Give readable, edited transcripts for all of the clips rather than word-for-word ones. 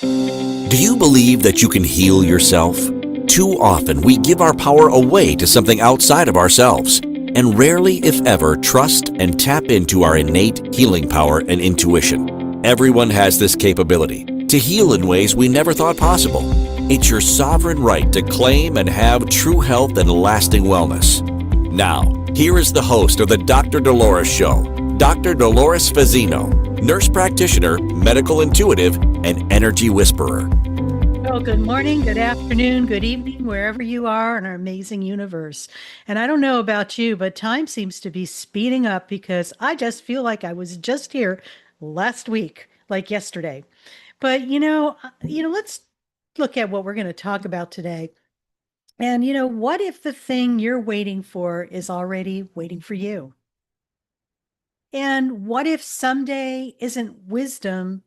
Do you believe that you can heal yourself? Too often we give our power away to something outside of ourselves, and rarely, if ever, trust and tap into our innate healing power and intuition. Everyone has this capability to heal in ways we never thought possible. It's your sovereign right to claim and have true health and lasting wellness. Now, here is the host of the Dr. Dolores Show, Dr. Dolores Fazzino, nurse practitioner, medical intuitive, and energy whisperer. Well, good morning, good afternoon, good evening, wherever you are in our amazing universe. And I don't know about you, but time seems to be speeding up because I just feel like I was just here last week, like yesterday. But let's look at what we're going to talk about today. And what if the thing you're waiting for is already waiting for you? And what if someday isn't wisdom,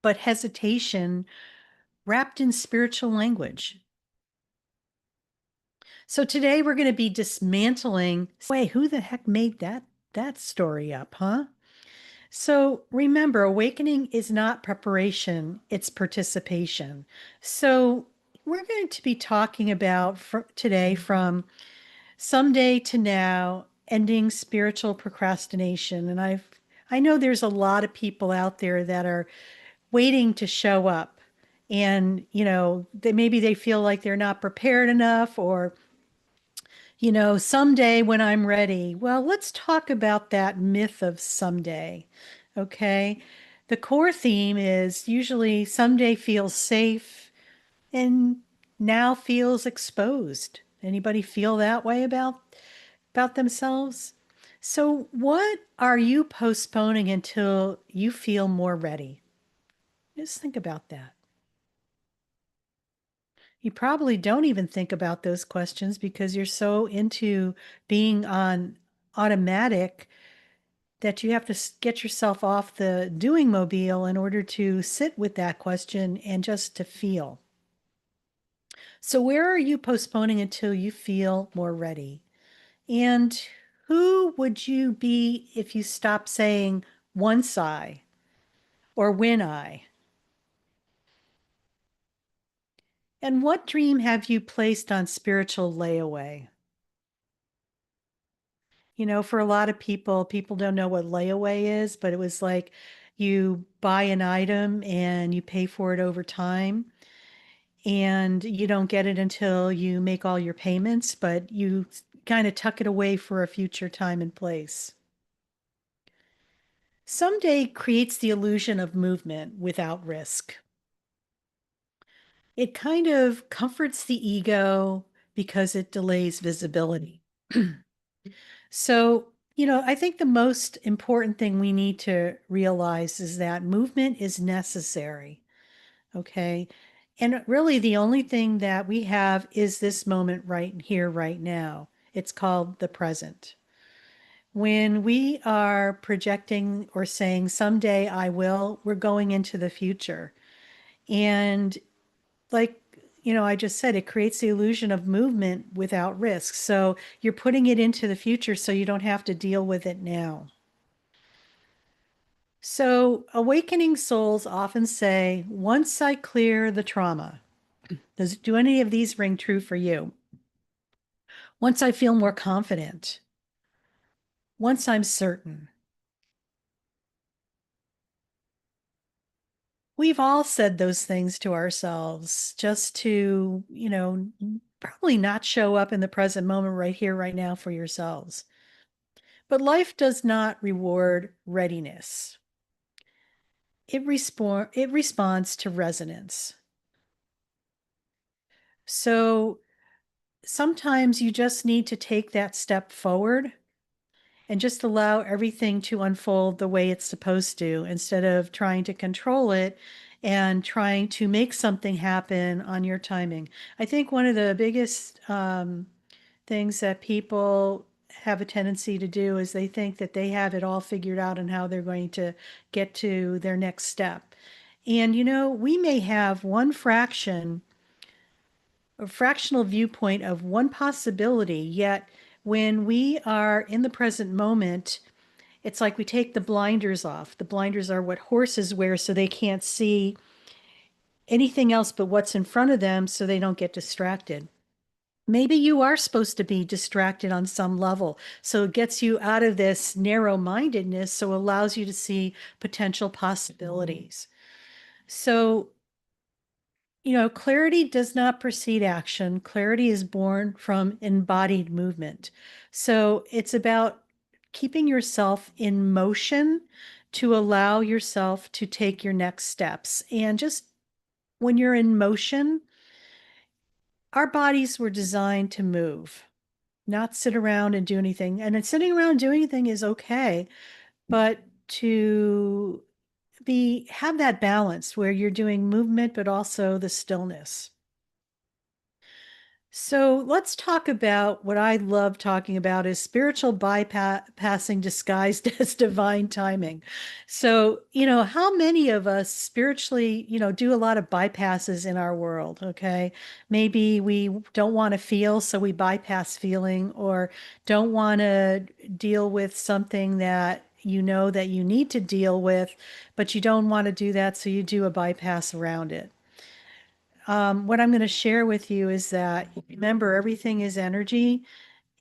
but hesitation wrapped in spiritual language? So today we're going to be dismantling. Wait, who the heck made that story up, huh? So remember, awakening is not preparation, it's participation. So we're going to be talking about today from someday to now, ending spiritual procrastination. And I know there's a lot of people out there that are waiting to show up, and maybe they feel like they're not prepared enough, or someday when I'm ready. Well, let's talk about that myth of someday. Okay. The core theme is usually someday feels safe and now feels exposed. Anybody feel that way about themselves? So what are you postponing until you feel more ready? Just think about that. You probably don't even think about those questions because you're so into being on automatic that you have to get yourself off the doing mobile in order to sit with that question and just to feel. So, where are you postponing until you feel more ready? And who would you be if you stop saying once I or when I? And what dream have you placed on spiritual layaway? For a lot of people don't know what layaway is, but it was like you buy an item and you pay for it over time, and you don't get it until you make all your payments, but you kind of tuck it away for a future time and place. Someday creates the illusion of movement without risk. It kind of comforts the ego because it delays visibility. So, I think the most important thing we need to realize is that movement is necessary. Okay. And really, the only thing that we have is this moment right here, right now. It's called the present. When we are projecting or saying, someday I will, we're going into the future. And like, I just said, it creates the illusion of movement without risk. So you're putting it into the future so you don't have to deal with it now. So awakening souls often say, once I clear the trauma, do any of these ring true for you? Once I feel more confident, once I'm certain. We've all said those things to ourselves just to, probably not show up in the present moment right here, right now for yourselves. But life does not reward readiness. It responds to resonance. So sometimes you just need to take that step forward and just allow everything to unfold the way it's supposed to instead of trying to control it and trying to make something happen on your timing. I think one of the biggest things that people have a tendency to do is they think that they have it all figured out and how they're going to get to their next step. And we may have a fractional viewpoint of one possibility, yet when we are in the present moment, it's like we take the blinders off. The blinders are what horses wear so they can't see, anything else but what's in front of them so they don't get distracted. Maybe you are supposed to be distracted on some level. So it gets you out of this narrow mindedness, so allows you to see potential possibilities. So, clarity does not precede action. Clarity is born from embodied movement. So it's about keeping yourself in motion to allow yourself to take your next steps. And just when you're in motion, our bodies were designed to move, not sit around and do anything. And sitting around doing anything is okay, but to have that balance where you're doing movement, but also the stillness. So let's talk about what I love talking about is spiritual bypassing disguised as divine timing. So, how many of us spiritually, do a lot of bypasses in our world, okay? Maybe we don't want to feel, so we bypass feeling, or don't want to deal with something that you know that you need to deal with, but you don't want to do that, so you do a bypass around it. What I'm going to share with you is that remember, everything is energy,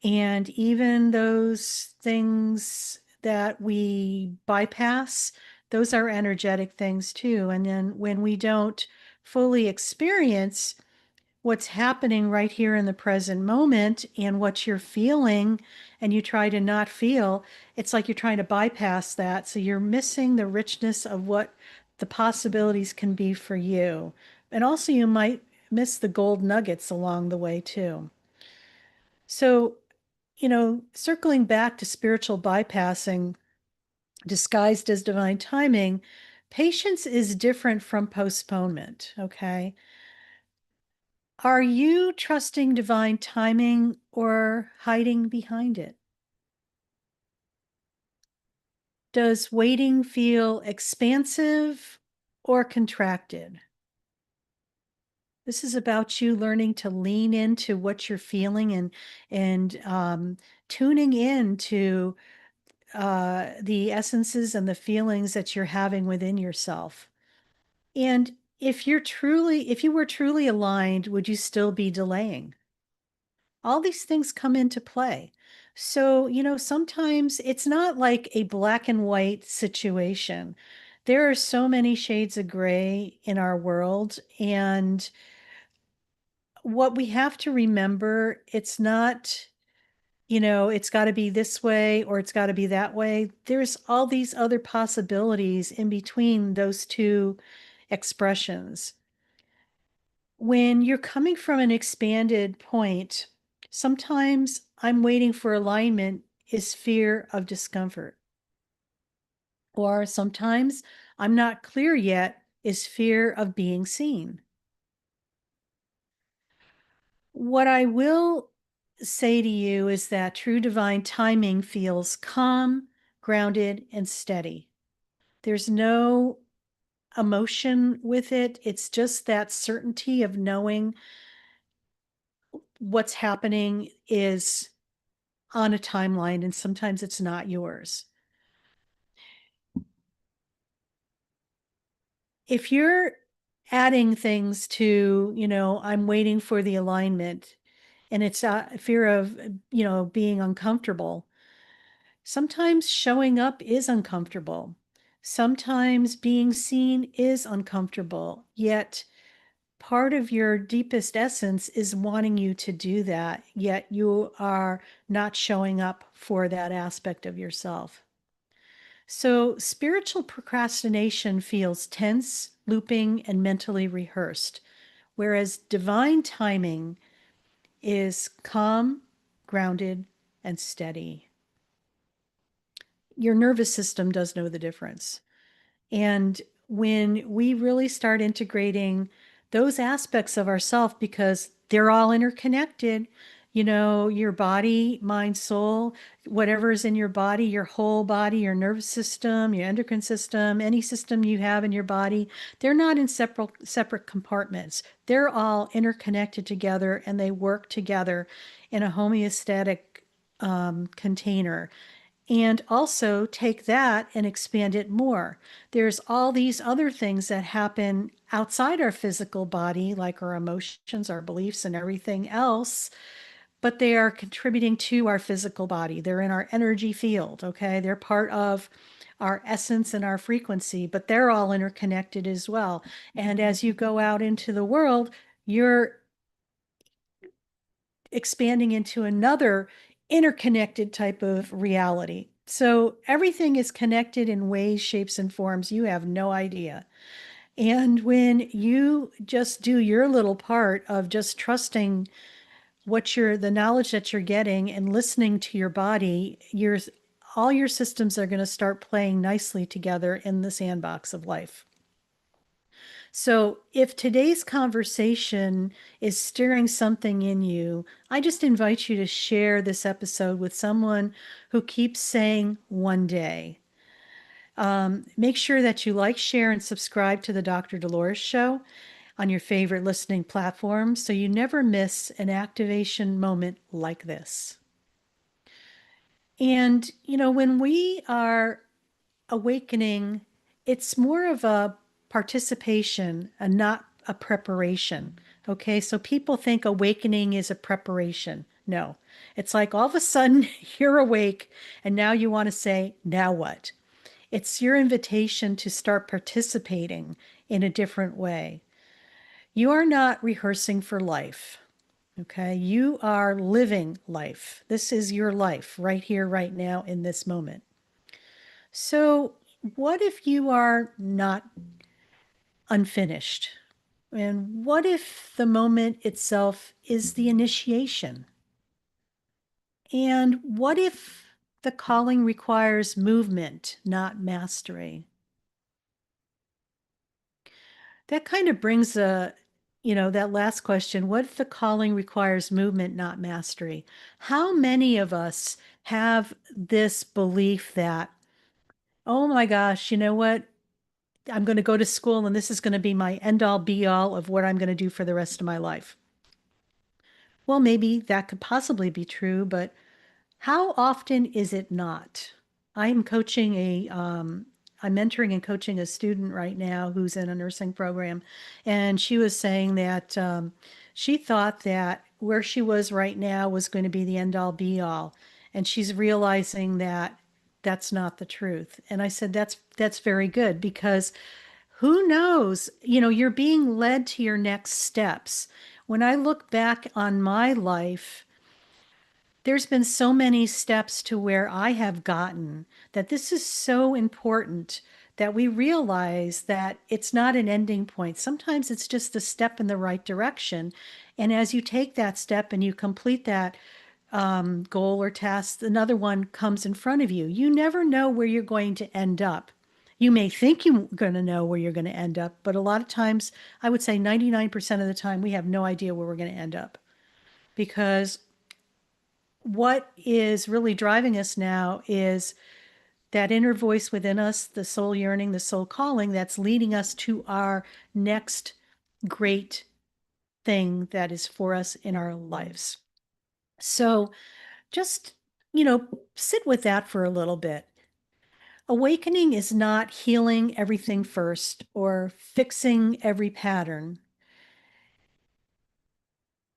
and even those things that we bypass, those are energetic things too. And then when we don't fully experience what's happening right here in the present moment and what you're feeling, and you try to not feel, it's like you're trying to bypass that. So you're missing the richness of what the possibilities can be for you. And also, you might miss the gold nuggets along the way, too. So, circling back to spiritual bypassing disguised as divine timing, patience is different from postponement. Okay. Are you trusting divine timing or hiding behind it? Does waiting feel expansive or contracted? This is about you learning to lean into what you're feeling, and tuning in to the essences and the feelings that you're having within yourself. And if you were truly aligned, would you still be delaying? All these things come into play. So, sometimes it's not like a black and white situation. There are so many shades of gray in our world. And what we have to remember, it's not, it's got to be this way or it's got to be that way. There's all these other possibilities in between those two expressions. When you're coming from an expanded point, sometimes I'm waiting for alignment is fear of discomfort. Or sometimes I'm not clear yet is fear of being seen. What I will say to you is that true divine timing feels calm, grounded, and steady. There's no emotion with it. It's just that certainty of knowing what's happening is on a timeline, and sometimes it's not yours. If you're adding things to, I'm waiting for the alignment, and it's a fear of, being uncomfortable, sometimes showing up is uncomfortable. Sometimes being seen is uncomfortable, yet part of your deepest essence is wanting you to do that, yet you are not showing up for that aspect of yourself. So, spiritual procrastination feels tense, looping, and mentally rehearsed, whereas divine timing is calm, grounded, and steady. Your nervous system does know the difference. And when we really start integrating those aspects of ourself, because they're all interconnected, your body, mind, soul, whatever is in your body, your whole body, your nervous system, your endocrine system, any system you have in your body, they're not in separate compartments. They're all interconnected together, and they work together in a homeostatic container. and also take that and expand it more. There's all these other things that happen outside our physical body, like our emotions, our beliefs, and everything else, but they are contributing to our physical body. They're in our energy field, okay? They're part of our essence and our frequency, but they're all interconnected as well. And as you go out into the world, you're expanding into another interconnected type of reality. So everything is connected in ways, shapes, and forms you have no idea. And when you just do your little part of just trusting the knowledge that you're getting and listening to your body, all your systems are going to start playing nicely together in the sandbox of life. So, if today's conversation is stirring something in you, I just invite you to share this episode with someone who keeps saying one day. Make sure that you like, share, and subscribe to the Dr. Dolores Show on your favorite listening platform so you never miss an activation moment like this. And, when we are awakening, it's more of a participation and not a preparation. Okay, so people think awakening is a preparation. No, it's like all of a sudden you're awake and now you want to say, now what? It's your invitation to start participating in a different way. You are not rehearsing for life. Okay, you are living life. This is your life right here, right now, in this moment. So, what if you are not unfinished? And what if the moment itself is the initiation? And what if the calling requires movement, not mastery? That kind of brings that last question, what if the calling requires movement, not mastery? How many of us have this belief that, oh my gosh, you know what? I'm going to go to school and this is going to be my end all be all of what I'm going to do for the rest of my life. Well, maybe that could possibly be true, but how often is it not? I'm I'm mentoring and coaching a student right now who's in a nursing program, and she was saying that she thought that where she was right now was going to be the end all be all, and she's realizing that that's not the truth. And I said that's very good because who knows? You're being led to your next steps. When I look back on my life, there's been so many steps to where I have gotten that this is so important that we realize that it's not an ending point. Sometimes it's just a step in the right direction. And as you take that step and you complete that goal or task, another one comes in front of you. You never know where you're going to end up. You may think you're going to know where you're going to end up, but a lot of times, I would say 99% of the time, we have no idea where we're going to end up because what is really driving us now is that inner voice within us, the soul yearning, the soul calling, that's leading us to our next great thing that is for us in our lives. So just, sit with that for a little bit. Awakening is not healing everything first or fixing every pattern.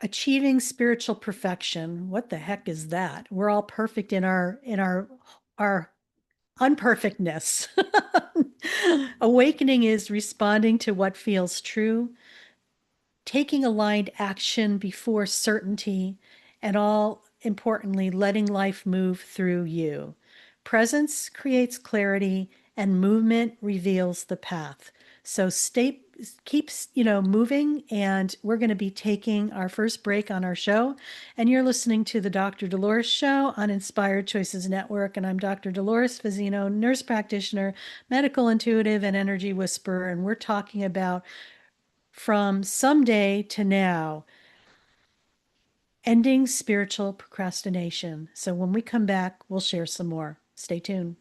Achieving spiritual perfection. What the heck is that? We're all perfect in our unperfectness. Awakening is responding to what feels true, taking aligned action before certainty, and all importantly, letting life move through you. Presence creates clarity and movement reveals the path. So keeps moving, and we're going to be taking our first break on our show, and you're listening to the Dr. Dolores Show on Inspired Choices Network, and I'm Dr. Dolores Fazzino, nurse practitioner, medical intuitive, and energy whisperer, and we're talking about from someday to now, ending spiritual procrastination. So when we come back, we'll share some more. Stay tuned.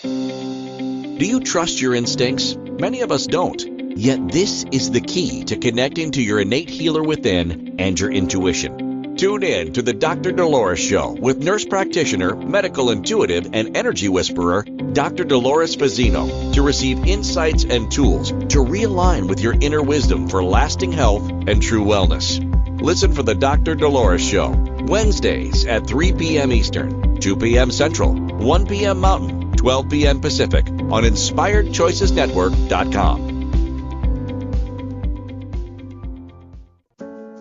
Do you trust your instincts? Many of us don't. Yet this is the key to connecting to your innate healer within and your intuition. Tune in to the Dr. Dolores Show with nurse practitioner, medical intuitive, and energy whisperer, Dr. Dolores Fazzino, to receive insights and tools to realign with your inner wisdom for lasting health and true wellness. Listen for the Dr. Dolores Show, Wednesdays at 3 p.m. Eastern, 2 p.m. Central, 1 p.m. Mountain, 12 p.m. Pacific on InspiredChoicesNetwork.com.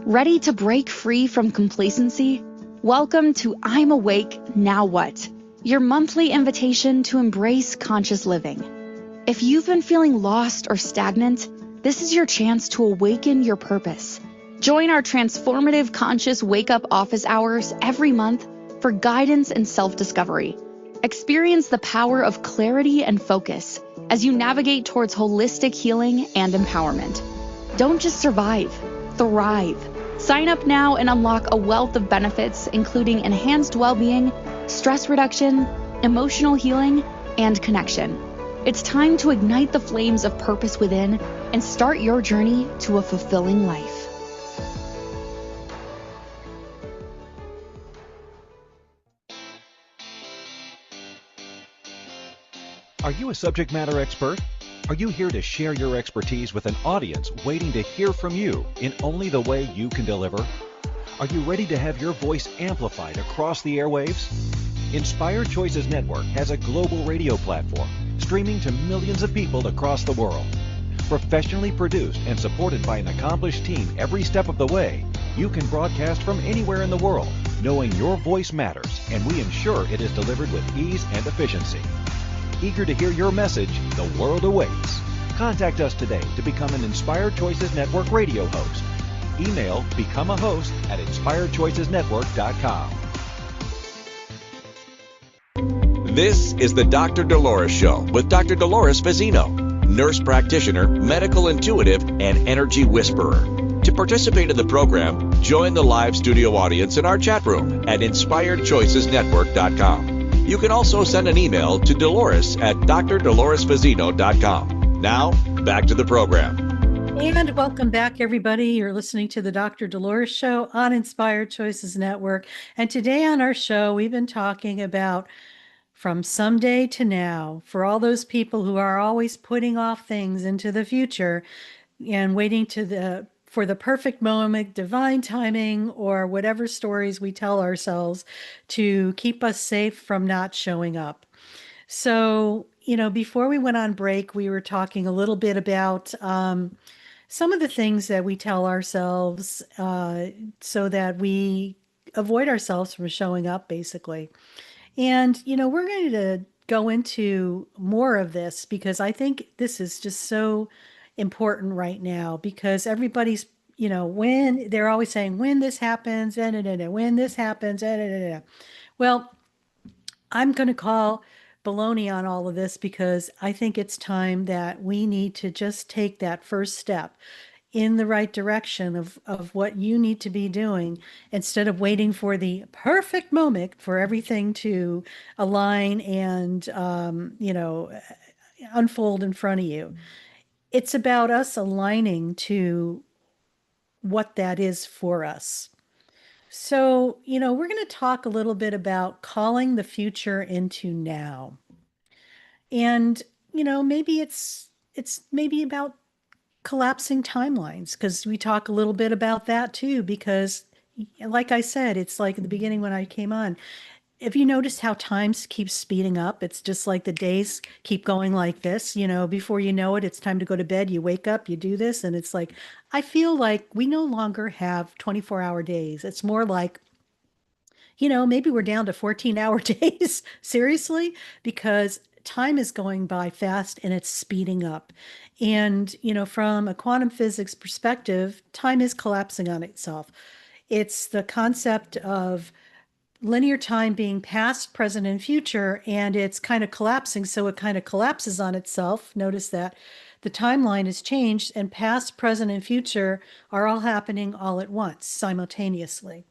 Ready to break free from complacency? Welcome to I'm Awake, Now What? Your monthly invitation to embrace conscious living. If you've been feeling lost or stagnant, this is your chance to awaken your purpose. Join our transformative conscious wake-up office hours every month for guidance and self-discovery. Experience the power of clarity and focus as you navigate towards holistic healing and empowerment. Don't just survive, thrive. Sign up now and unlock a wealth of benefits, including enhanced well-being, stress reduction, emotional healing, and connection. It's time to ignite the flames of purpose within and start your journey to a fulfilling life. Are you a subject matter expert? Are you here to share your expertise with an audience waiting to hear from you in only the way you can deliver? Are you ready to have your voice amplified across the airwaves? Inspired Choices Network has a global radio platform streaming to millions of people across the world. Professionally produced and supported by an accomplished team every step of the way, you can broadcast from anywhere in the world, knowing your voice matters, and we ensure it is delivered with ease and efficiency. Eager to hear your message, the world awaits. Contact us today to become an Inspired Choices Network radio host. Email become a host at inspiredchoicesnetwork.com. This is the Dr. Dolores Show with Dr. Dolores Fazzino, nurse practitioner, medical intuitive, and energy whisperer. To participate in the program, join the live studio audience in our chat room at inspiredchoicesnetwork.com. You can also send an email to Dolores at drdoloresfazzino.com. Now, back to the program. And welcome back, everybody. You're listening to the Dr. Dolores Show on Inspired Choices Network. And today on our show, we've been talking about from someday to now, for all those people who are always putting off things into the future and waiting for the perfect moment, divine timing, or whatever stories we tell ourselves to keep us safe from not showing up. So, before we went on break, we were talking a little bit about some of the things that we tell ourselves so that we avoid ourselves from showing up, basically. And, we're going to go into more of this because I think this is just so important right now because everybody's, when they're always saying, when this happens, when this happens, well, I'm going to call baloney on all of this because I think it's time that we need to just take that first step in the right direction of what you need to be doing instead of waiting for the perfect moment for everything to align and, unfold in front of you. It's about us aligning to what that is for us. So, we're going to talk a little bit about calling the future into now. And, maybe it's maybe about collapsing timelines because we talk a little bit about that too, because like I said, it's like at the beginning when I came on, if you notice how times keep speeding up, it's just like the days keep going like this, before you know it, it's time to go to bed. You wake up, you do this. And it's like, I feel like we no longer have 24-hour days. It's more like, maybe we're down to 14-hour days, seriously, because time is going by fast and it's speeding up. And, from a quantum physics perspective, time is collapsing on itself. It's the concept of linear time being past, present, and future, and it's kind of collapsing. So it kind of collapses on itself. Notice that the timeline has changed, and past, present, and future are all happening all at once, simultaneously.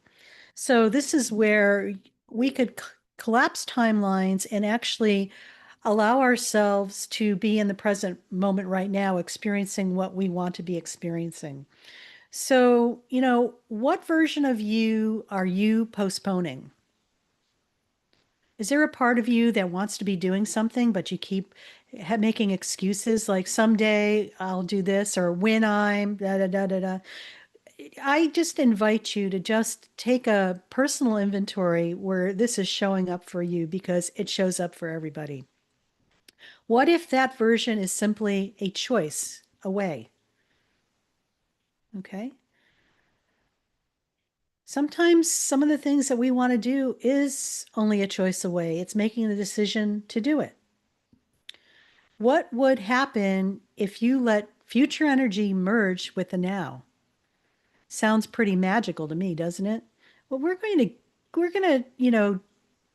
So this is where we could collapse timelines and actually allow ourselves to be in the present moment right now, experiencing what we want to be experiencing. So, what version of you are you postponing? Is there a part of you that wants to be doing something, but you keep making excuses like someday I'll do this or when I'm da da da da da? I just invite you to just take a personal inventory where this is showing up for you because it shows up for everybody. What if that version is simply a choice away? Okay. Sometimes some of the things that we want to do is only a choice away. It's making the decision to do it. What would happen if you let future energy merge with the now? Sounds pretty magical to me, doesn't it? Well, we're going to,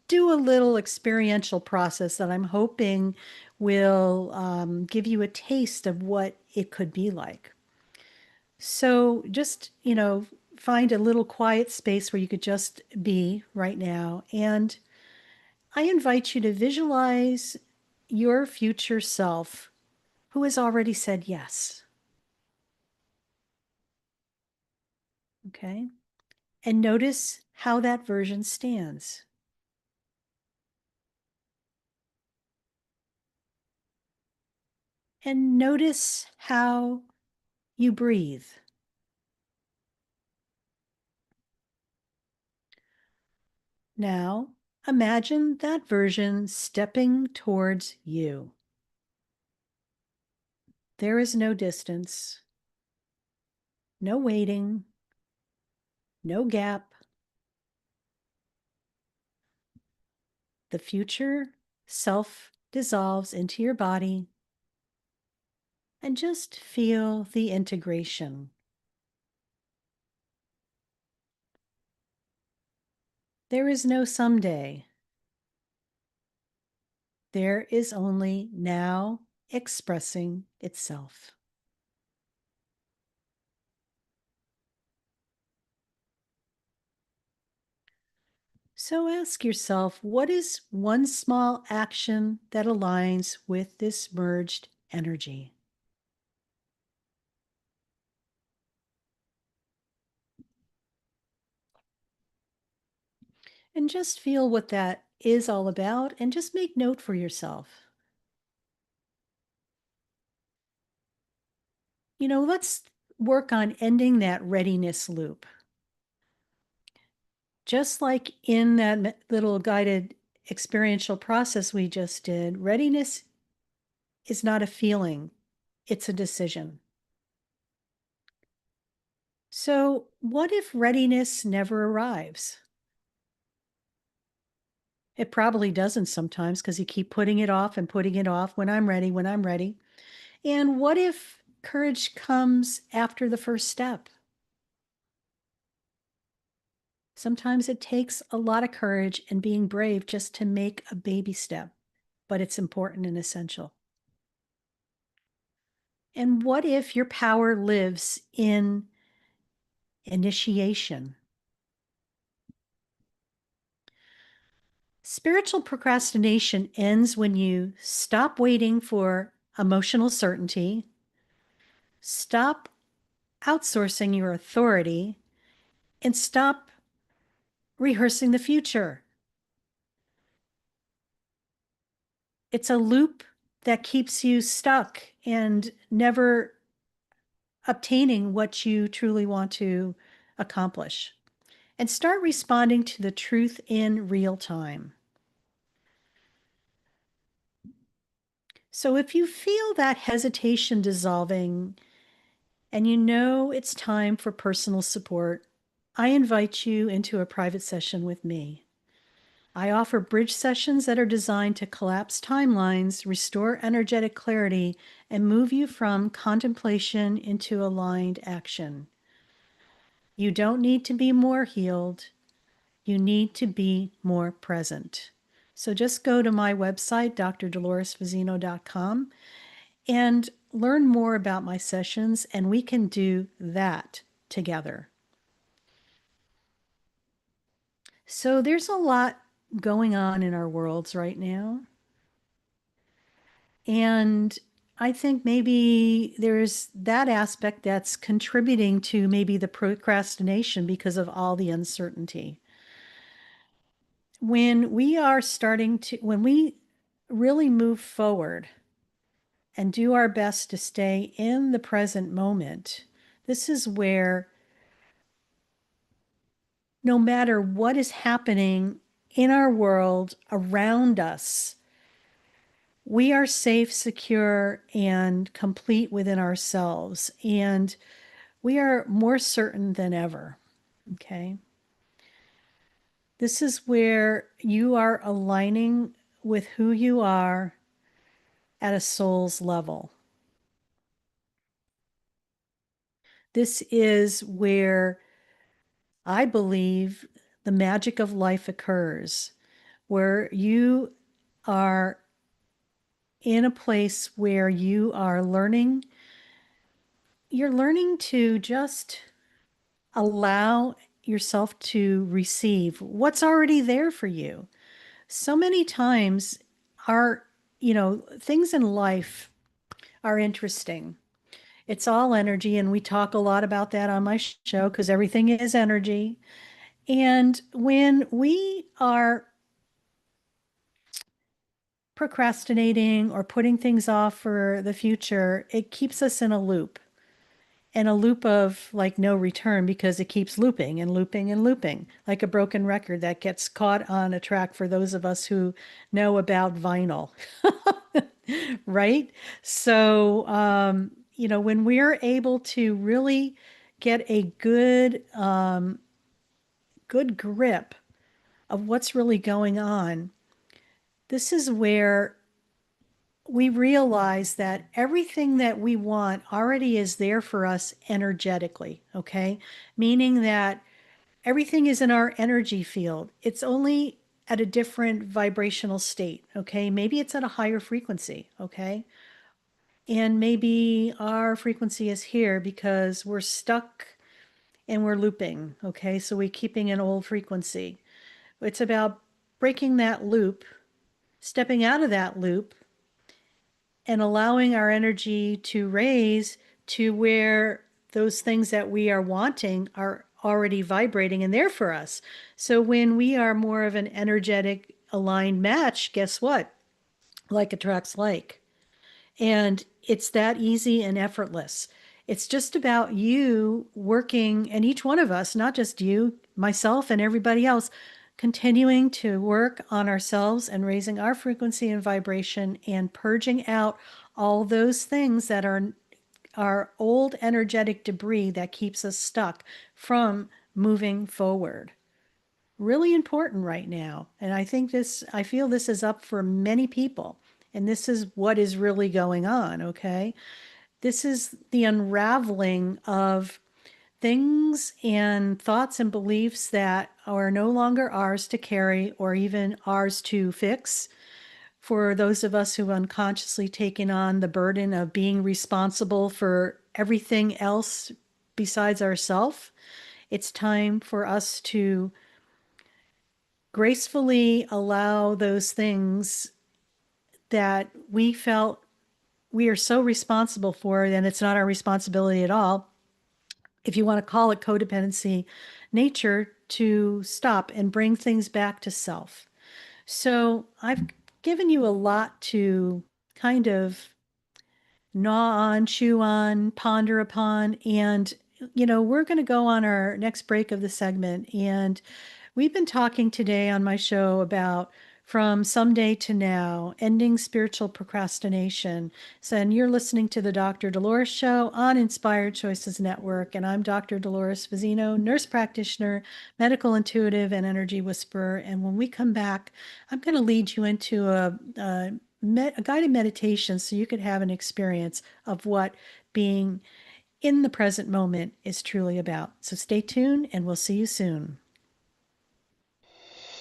do a little experiential process that I'm hoping will give you a taste of what it could be like. So just, find a little quiet space where you could just be right now. And I invite you to visualize your future self who has already said yes. Okay. And notice how that version stands. And notice how you breathe. Now, imagine that version stepping towards you. There is no distance, no waiting, no gap. The future self dissolves into your body and just feel the integration. There is no someday. There is only now expressing itself. So ask yourself, what is one small action that aligns with this merged energy? And just feel what that is all about and just make note for yourself. Let's work on ending that readiness loop. Just like in that little guided experiential process we just did, readiness is not a feeling, it's a decision. So, what if readiness never arrives? It probably doesn't sometimes because you keep putting it off and putting it off. When I'm ready, when I'm ready. And what if courage comes after the first step? Sometimes it takes a lot of courage and being brave just to make a baby step, but it's important and essential. And what if your power lives in initiation? Spiritual procrastination ends when you stop waiting for emotional certainty, stop outsourcing your authority, and stop rehearsing the future. It's a loop that keeps you stuck and never obtaining what you truly want to accomplish. And start responding to the truth in real time. So if you feel that hesitation dissolving and you know it's time for personal support, I invite you into a private session with me. I offer bridge sessions that are designed to collapse timelines, restore energetic clarity, and move you from contemplation into aligned action. You don't need to be more healed. You need to be more present. So just go to my website, drdoloresfazzino.com, and learn more about my sessions, and we can do that together. So there's a lot going on in our worlds right now. And I think maybe there's that aspect that's contributing to maybe the procrastination because of all the uncertainty. When when we really move forward and do our best to stay in the present moment, this is where no matter what is happening in our world around us, we are safe, secure, and complete within ourselves. And we are more certain than ever. Okay. This is where you are aligning with who you are at a soul's level. This is where I believe the magic of life occurs, where you are in a place where you're learning to just allow yourself to receive what's already there for you. So many times our, things in life are interesting. It's all energy, and we talk a lot about that on my show because everything is energy. And when we are procrastinating or putting things off for the future, it keeps us in a loop, and a loop of like no return, because it keeps looping and looping and looping like a broken record that gets caught on a track, for those of us who know about vinyl. Right? So, when we're able to really get a good grip of what's really going on, this is where we realize that everything that we want already is there for us energetically, okay? Meaning that everything is in our energy field. It's only at a different vibrational state, okay? Maybe it's at a higher frequency, okay? And maybe our frequency is here because we're stuck and we're looping, okay? So we're keeping an old frequency. It's about breaking that loop, stepping out of that loop, and allowing our energy to raise to where those things that we are wanting are already vibrating and there for us. So when we are more of an energetic aligned match, guess what? Like attracts like. And it's that easy and effortless. It's just about you working, and each one of us, not just you, myself, and everybody else, continuing to work on ourselves and raising our frequency and vibration and purging out all those things that are our old energetic debris that keeps us stuck from moving forward. Really important right now. And I feel this is up for many people. And this is what is really going on, okay? This is the unraveling of things and thoughts and beliefs that are no longer ours to carry or even ours to fix. For those of us who unconsciously taken on the burden of being responsible for everything else besides ourselves, it's time for us to gracefully allow those things that we felt we are so responsible for, then it's not our responsibility at all. If you want to call it codependency nature, to stop and bring things back to self. So I've given you a lot to kind of gnaw on, chew on, ponder upon. And, we're going to go on our next break of the segment. And we've been talking today on my show about from someday to now, ending spiritual procrastination. So, and you're listening to the Dr. Dolores Show on Inspired Choices Network. And I'm Dr. Dolores Vizino, nurse practitioner, medical intuitive, and energy whisperer. And when we come back, I'm going to lead you into a guided meditation so you could have an experience of what being in the present moment is truly about. So stay tuned, and we'll see you soon.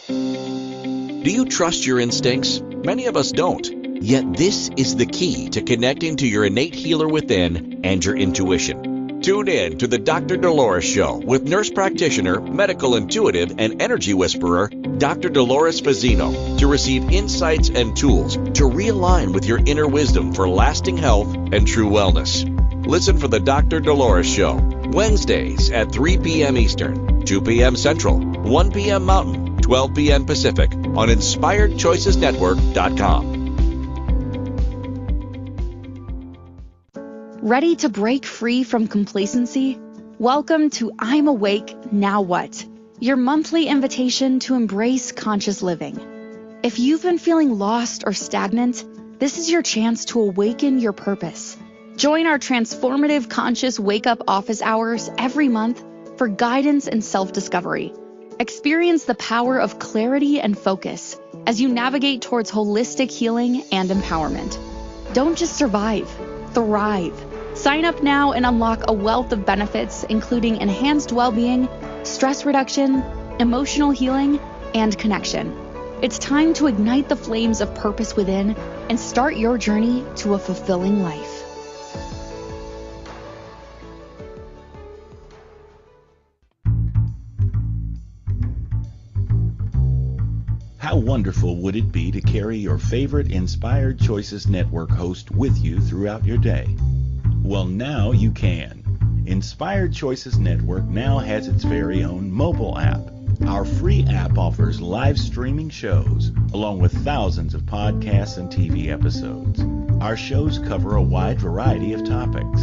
Do you trust your instincts? Many of us don't. Yet this is the key to connecting to your innate healer within and your intuition. Tune in to the Dr. Dolores Show with nurse practitioner, medical intuitive, and energy whisperer, Dr. Dolores Fazzino, to receive insights and tools to realign with your inner wisdom for lasting health and true wellness. Listen for the Dr. Dolores Show, Wednesdays at 3 p.m. Eastern, 2 p.m. Central, 1 p.m. Mountain, 12 p.m. Pacific on InspiredChoicesNetwork.com. Ready to break free from complacency? Welcome to I'm Awake, Now What? Your monthly invitation to embrace conscious living. If you've been feeling lost or stagnant, this is your chance to awaken your purpose. Join our transformative conscious wake-up office hours every month for guidance and self-discovery. Experience the power of clarity and focus as you navigate towards holistic healing and empowerment. Don't just survive, thrive. Sign up now and unlock a wealth of benefits, including enhanced well-being, stress reduction, emotional healing, and connection. It's time to ignite the flames of purpose within and start your journey to a fulfilling life. How wonderful would it be to carry your favorite Inspired Choices Network host with you throughout your day? Well, now you can. Inspired Choices Network now has its very own mobile app. Our free app offers live streaming shows, along with thousands of podcasts and TV episodes. Our shows cover a wide variety of topics.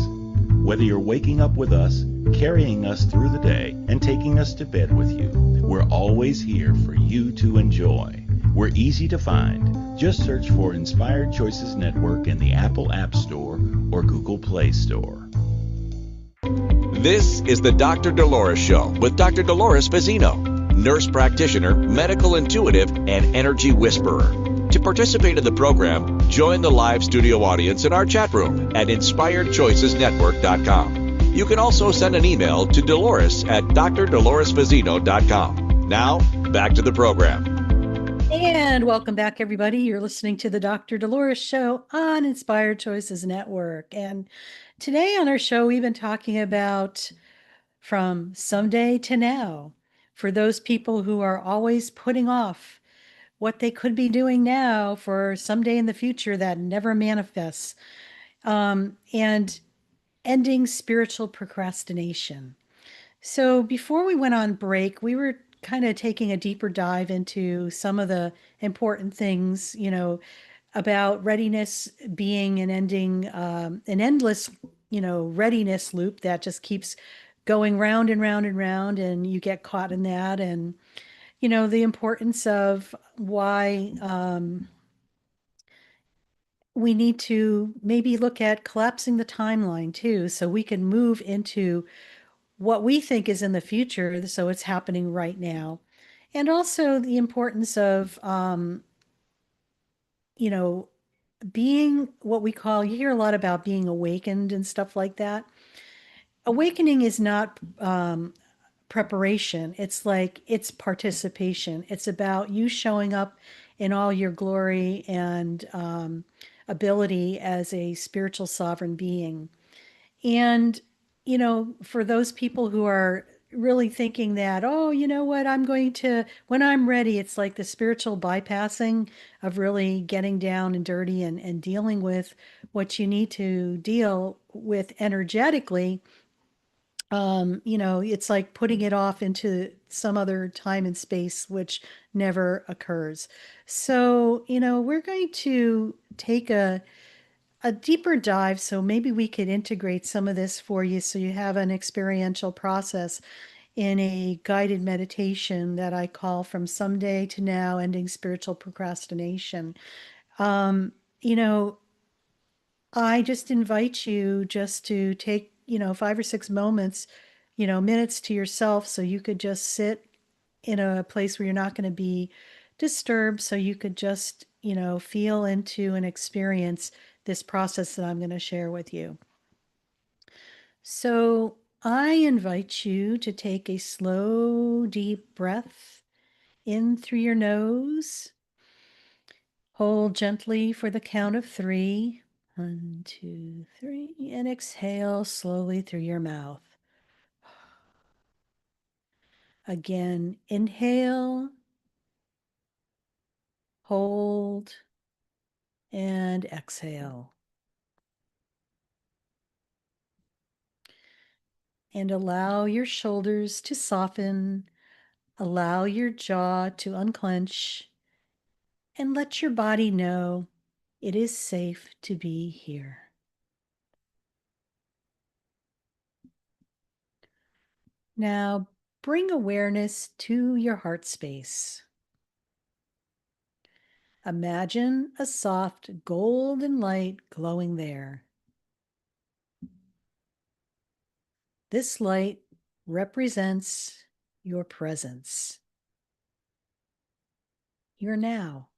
Whether you're waking up with us, carrying us through the day, and taking us to bed with you, we're always here for you to enjoy. We're easy to find. Just search for Inspired Choices Network in the Apple App Store or Google Play Store. This is the Dr. Dolores Show with Dr. Dolores Fazzino, nurse practitioner, medical intuitive, and energy whisperer. To participate in the program, join the live studio audience in our chat room at InspiredChoicesNetwork.com. You can also send an email to Dolores at drdoloresfazzino.com. Now, back to the program. And welcome back, everybody. You're listening to the Dr. Dolores Show on Inspired Choices Network. And today on our show, we've been talking about from someday to now, for those people who are always putting off what they could be doing now for someday in the future that never manifests, and ending spiritual procrastination. So before we went on break, we were kind of taking a deeper dive into some of the important things, about readiness being an endless, readiness loop that just keeps going round and round and round, and you get caught in that. And, the importance of why we need to maybe look at collapsing the timeline too, so we can move into what we think is in the future, so it's happening right now. And also the importance of, being what we call, you hear a lot about being awakened and stuff like that. Awakening is not preparation. It's participation. It's about you showing up in all your glory and ability as a spiritual sovereign being. And, for those people who are really thinking that, oh, you know what, when I'm ready, it's like the spiritual bypassing of really getting down and dirty and dealing with what you need to deal with energetically. It's like putting it off into some other time and space, which never occurs. So, we're going to take a deeper dive, so maybe we could integrate some of this for you so you have an experiential process in a guided meditation that I call From Someday to Now, Ending Spiritual Procrastination. I just invite you just to take, 5 or 6 moments, minutes to yourself, so you could just sit in a place where you're not going to be disturbed, so you could just, feel into and experience this process that I'm going to share with you. So I invite you to take a slow, deep breath in through your nose. Hold gently for the count of 3. 1, 2, 3, and exhale slowly through your mouth. Again, inhale, hold, and exhale. And allow your shoulders to soften, allow your jaw to unclench, and let your body know it is safe to be here. Now, bring awareness to your heart space. Imagine a soft golden light glowing there. This light represents your presence, your now.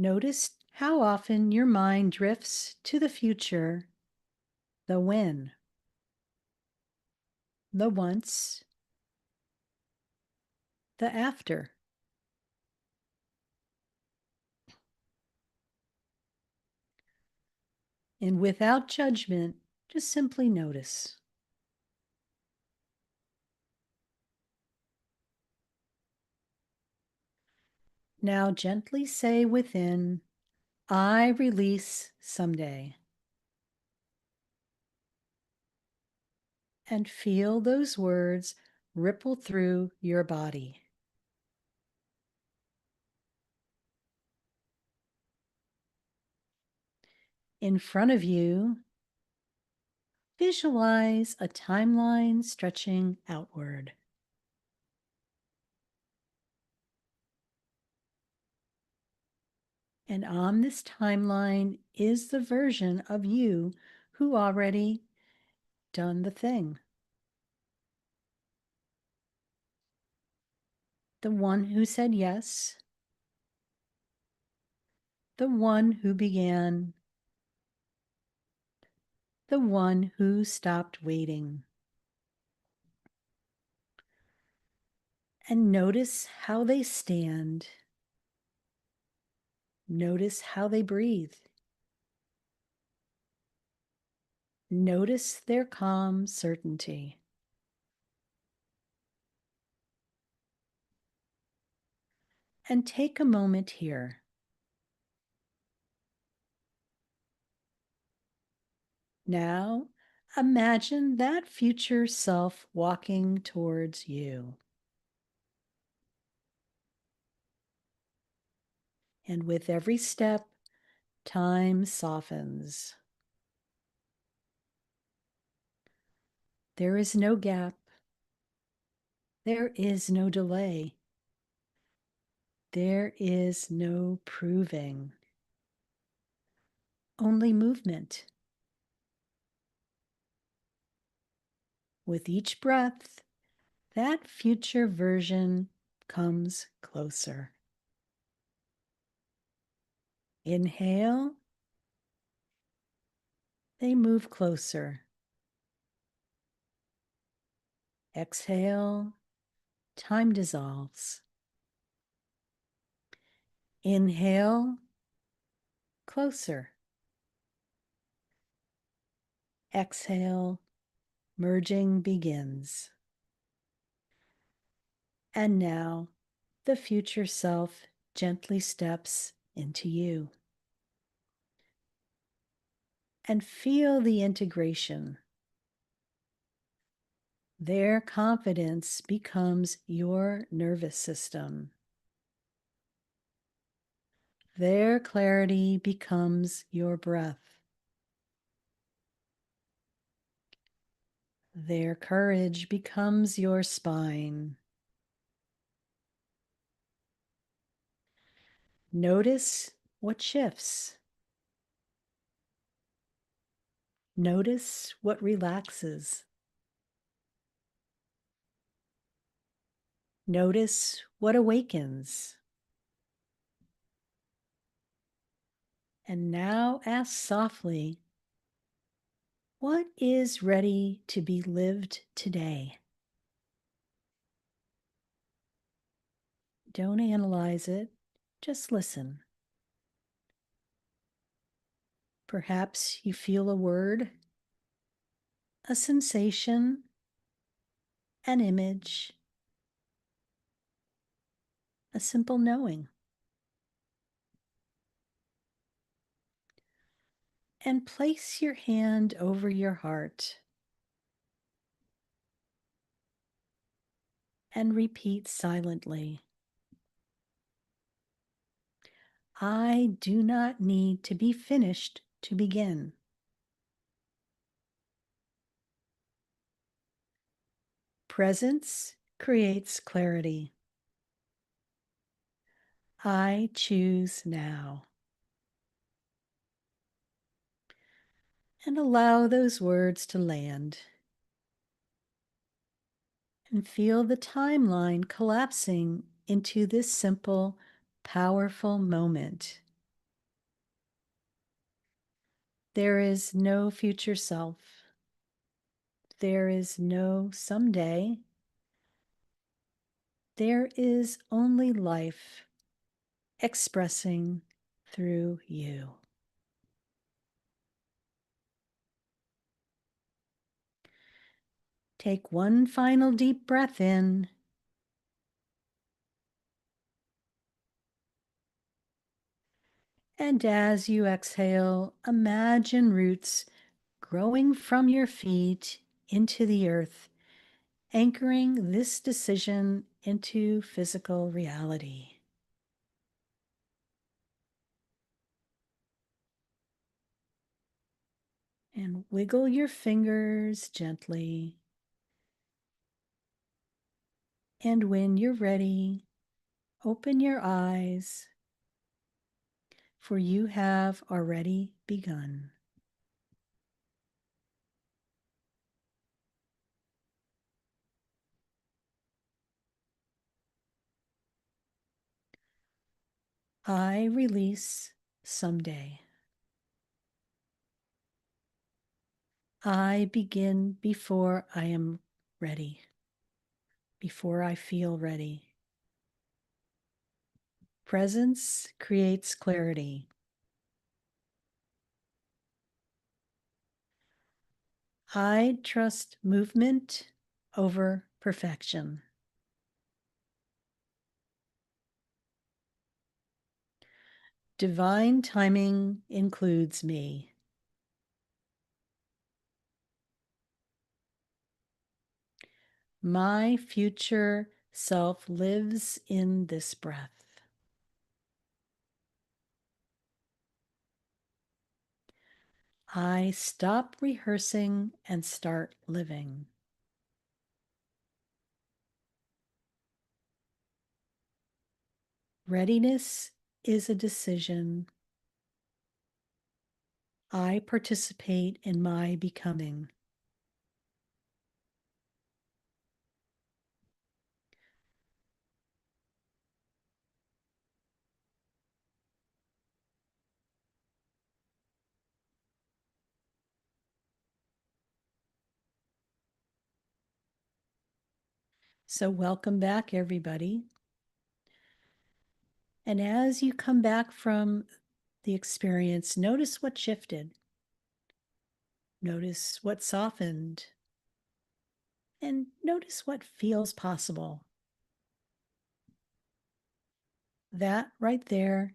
Notice how often your mind drifts to the future, the when, the once, the after. And without judgment, just simply notice. Now gently say within, I release someday. And feel those words ripple through your body. In front of you, visualize a timeline stretching outward. And on this timeline is the version of you who already done the thing. The one who said yes, the one who began, the one who stopped waiting. And notice how they stand. Notice how they breathe. Notice their calm certainty. And take a moment here. Now, imagine that future self walking towards you. And with every step, time softens. There is no gap. There is no delay. There is no proving. Only movement. With each breath, that future version comes closer. Inhale, they move closer. Exhale, time dissolves. Inhale, closer. Exhale, merging begins. And now, the future self gently steps into you. And feel the integration. Their confidence becomes your nervous system. Their clarity becomes your breath. Their courage becomes your spine. Notice what shifts. Notice what relaxes. Notice what awakens. And now ask softly, what is ready to be lived today? Don't analyze it, just listen. Perhaps you feel a word, a sensation, an image, a simple knowing. And place your hand over your heart and repeat silently. I do not need to be finished to begin. Presence creates clarity. I choose now. And allow those words to land. And feel the timeline collapsing into this simple, powerful moment. There is no future self. There is no someday. There is only life expressing through you. Take one final deep breath in. And as you exhale, imagine roots growing from your feet into the earth, anchoring this decision into physical reality. And wiggle your fingers gently. And when you're ready, open your eyes, for you have already begun. I release someday. I begin before I am ready, before I feel ready. Presence creates clarity. I trust movement over perfection. Divine timing includes me. My future self lives in this breath. I stop rehearsing and start living. Readiness is a decision. I participate in my becoming. So welcome back, everybody. And as you come back from the experience, notice what shifted. Notice what softened. And notice what feels possible. That right there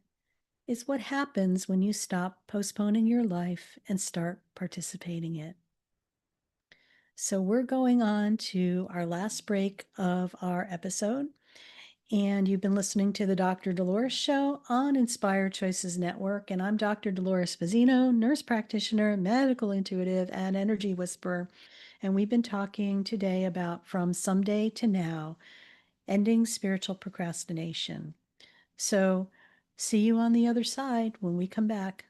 is what happens when you stop postponing your life and start participating in it. So we're going on to our last break of our episode. And you've been listening to the Dr. Dolores Show on Inspired Choices Network. And I'm Dr. Dolores Fazzino, nurse practitioner, medical intuitive, and energy whisperer. And we've been talking today about from someday to now, ending spiritual procrastination. So see you on the other side when we come back.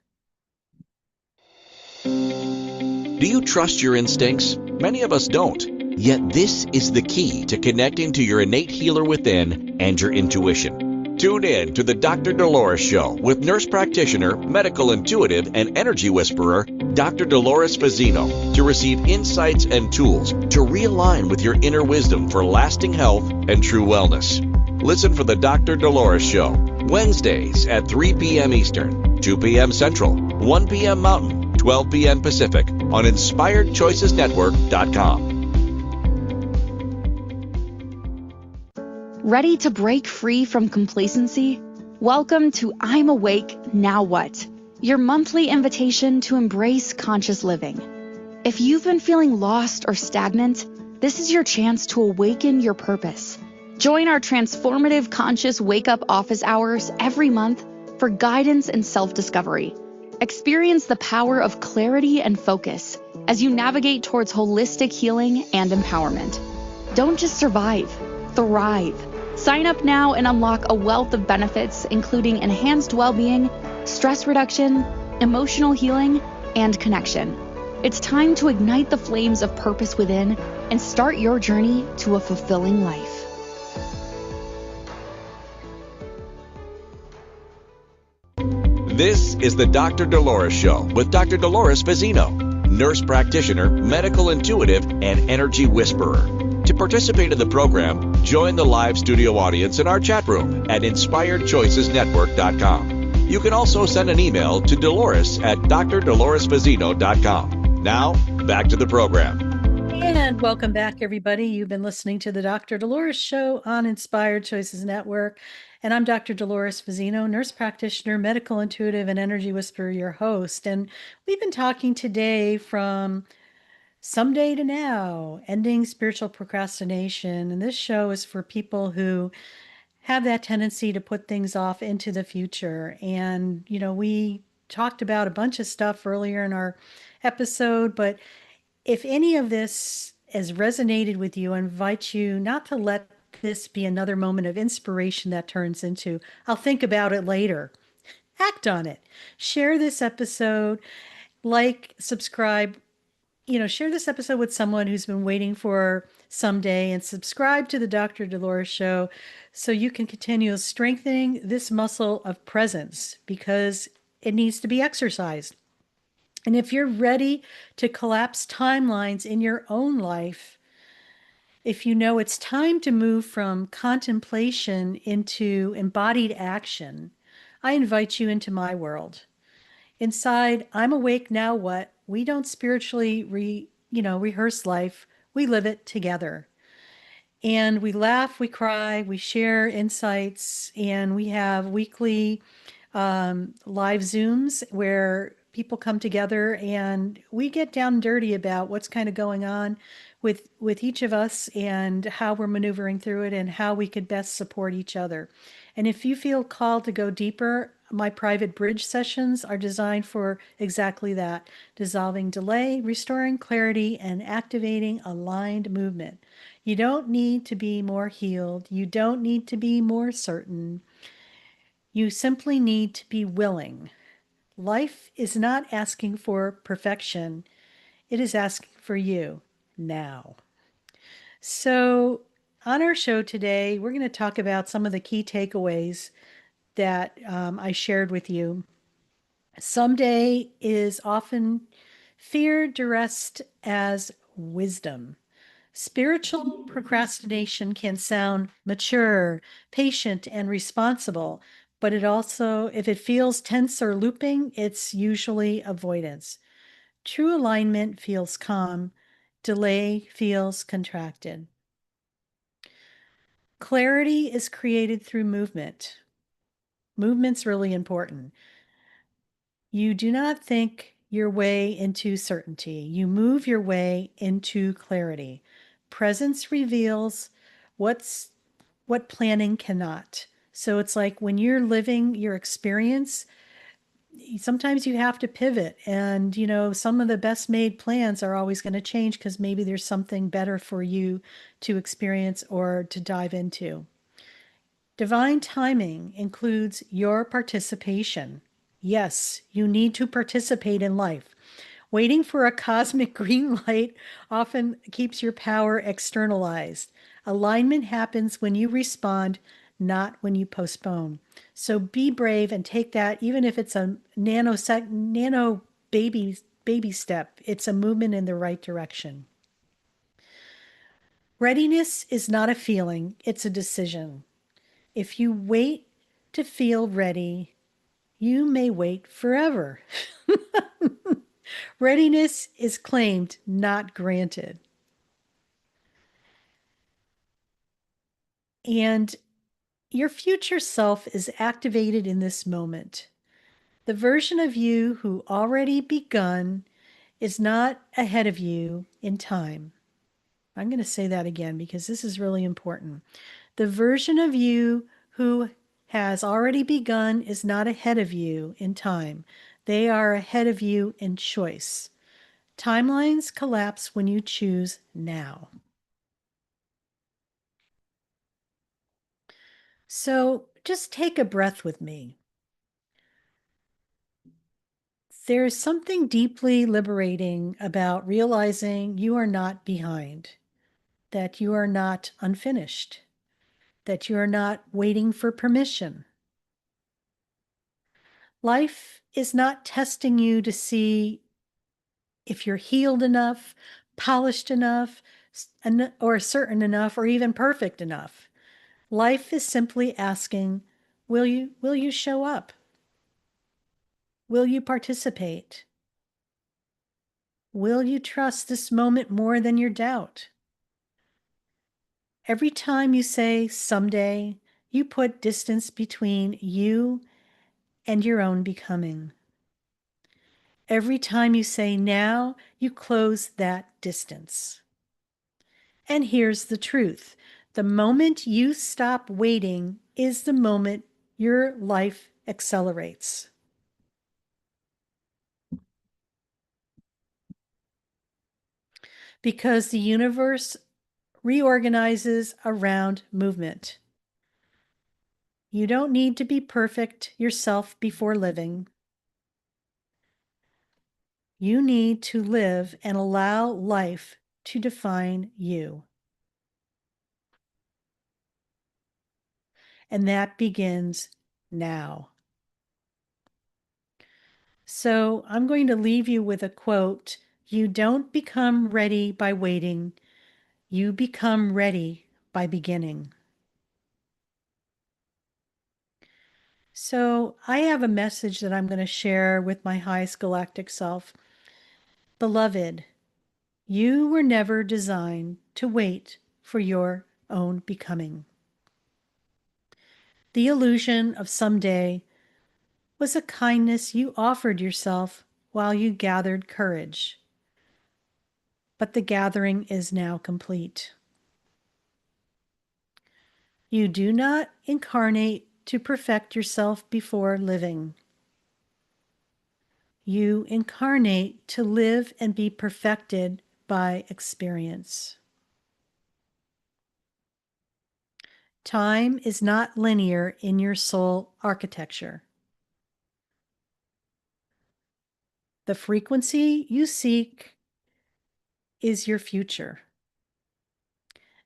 Do you trust your instincts? Many of us don't. Yet this is the key to connecting to your innate healer within and your intuition. Tune in to the Dr. Dolores Show with nurse practitioner, medical intuitive, and energy whisperer, Dr. Dolores Fazzino, to receive insights and tools to realign with your inner wisdom for lasting health and true wellness. Listen for the Dr. Dolores Show, Wednesdays at 3 p.m. Eastern, 2 p.m. Central, 1 p.m. Mountain, 12 p.m. Pacific on InspiredChoicesNetwork.com. Ready to break free from complacency? Welcome to I'm Awake, Now What? Your monthly invitation to embrace conscious living. If you've been feeling lost or stagnant, this is your chance to awaken your purpose. Join our transformative conscious wake-up office hours every month for guidance and self-discovery. Experience the power of clarity and focus as you navigate towards holistic healing and empowerment. Don't just survive, thrive. Sign up now and unlock a wealth of benefits, including enhanced well-being, stress reduction, emotional healing, and connection. It's time to ignite the flames of purpose within and start your journey to a fulfilling life. This is the Dr. Dolores Show with Dr. Dolores Fazzino, nurse practitioner, medical intuitive, and energy whisperer. To participate in the program, join the live studio audience in our chat room at InspiredChoicesNetwork.com. You can also send an email to Dolores at drdoloresfazzino.com. Now, back to the program. And welcome back, everybody. You've been listening to the Dr. Dolores Show on Inspired Choices Network. And I'm Dr. Dolores Fazzino, nurse practitioner, medical intuitive, and energy whisperer, your host. And we've been talking today from someday to now, ending spiritual procrastination. And this show is for people who have that tendency to put things off into the future. And, we talked about a bunch of stuff earlier in our episode, but if any of this has resonated with you, I invite you not to let this be another moment of inspiration that turns into, I'll think about it later. Act on it. Share this episode, subscribe, share this episode with someone who's been waiting for someday, and subscribe to the Dr. Dolores Show so you can continue strengthening this muscle of presence, because it needs to be exercised. And if you're ready to collapse timelines in your own life, if you know it's time to move from contemplation into embodied action, I invite you into my world. Inside I'm Awake, Now What? We don't spiritually rehearse life. We live it together. And we laugh, we cry, we share insights, and we have weekly live Zooms where people come together and we get down and dirty about what's kind of going on with each of us and how we're maneuvering through it and how we could best support each other. And if you feel called to go deeper, my private bridge sessions are designed for exactly that: dissolving delay, restoring clarity, and activating aligned movement. You don't need to be more healed. You don't need to be more certain. You simply need to be willing. Life is not asking for perfection. It is asking for you now. So on our show today, we're going to talk about some of the key takeaways that I shared with you. Someday is often feared dressed as wisdom. Spiritual procrastination can sound mature, patient, and responsible, but it also, if it feels tense or looping, it's usually avoidance. True alignment feels calm. Delay feels contracted. Clarity is created through movement. Movement's really important. You do not think your way into certainty. You move your way into clarity. Presence reveals what planning cannot. So it's like when you're living your experience, sometimes you have to pivot, and some of the best made plans are always going to change because maybe there's something better for you to experience or to dive into. Divine timing includes your participation. Yes, you need to participate in life. Waiting for a cosmic green light often keeps your power externalized. Alignment happens when you respond, not when you postpone. So be brave and take that, even if it's a nano baby step. It's a movement in the right direction. Readiness is not a feeling, it's a decision. If you wait to feel ready, you may wait forever. Readiness is claimed, not granted. And your future self is activated in this moment. The version of you who already begun is not ahead of you in time. I'm going to say that again because this is really important. The version of you who has already begun is not ahead of you in time. They are ahead of you in choice. Timelines collapse when you choose now. So just take a breath with me. There's something deeply liberating about realizing you are not behind, that you are not unfinished, that you are not waiting for permission. Life is not testing you to see if you're healed enough, polished enough, or certain enough, or even perfect enough. Life is simply asking, will you show up? Will you participate? Will you trust this moment more than your doubt? Every time you say someday, you put distance between you and your own becoming. Every time you say now, you close that distance. And here's the truth. The moment you stop waiting is the moment your life accelerates. Because the universe reorganizes around movement. You don't need to be perfect yourself before living. You need to live and allow life to define you. And that begins now. So I'm going to leave you with a quote. You don't become ready by waiting. You become ready by beginning. So I have a message that I'm going to share with my highest galactic self. Beloved, you were never designed to wait for your own becoming. The illusion of someday was a kindness you offered yourself while you gathered courage. But the gathering is now complete. You do not incarnate to perfect yourself before living. You incarnate to live and be perfected by experience. Time is not linear in your soul architecture. The frequency you seek is your future,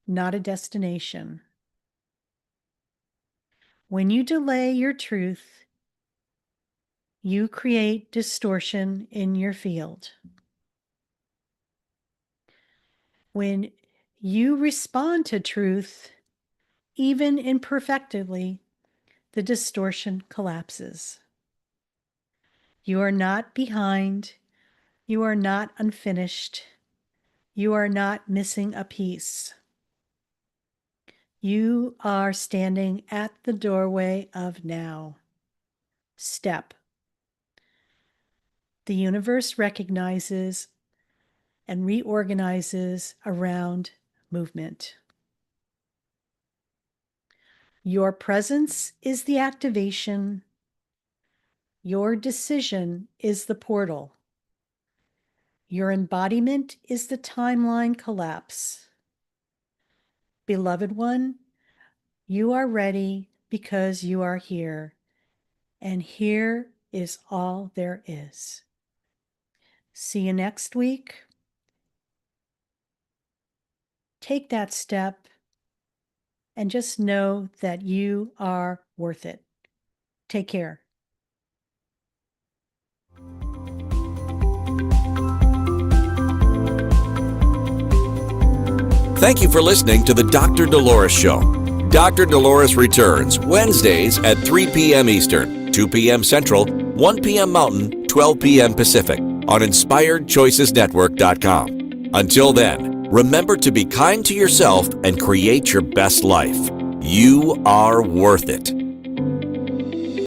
not a destination. When you delay your truth, you create distortion in your field. When you respond to truth, even imperfectly, the distortion collapses. You are not behind. You are not unfinished. You are not missing a piece. You are standing at the doorway of now. Step. The universe recognizes and reorganizes around movement. Your presence is the activation. Your decision is the portal. Your embodiment is the timeline collapse. Beloved one, you are ready because you are here, and here is all there is. See you next week. Take that step and just know that you are worth it. Take care. Thank you for listening to the Dr. Dolores Show. Dr. Dolores returns Wednesdays at 3 p.m. Eastern, 2 p.m. Central, 1 p.m. Mountain, 12 p.m. Pacific on InspiredChoicesNetwork.com. Until then, remember to be kind to yourself and create your best life. You are worth it.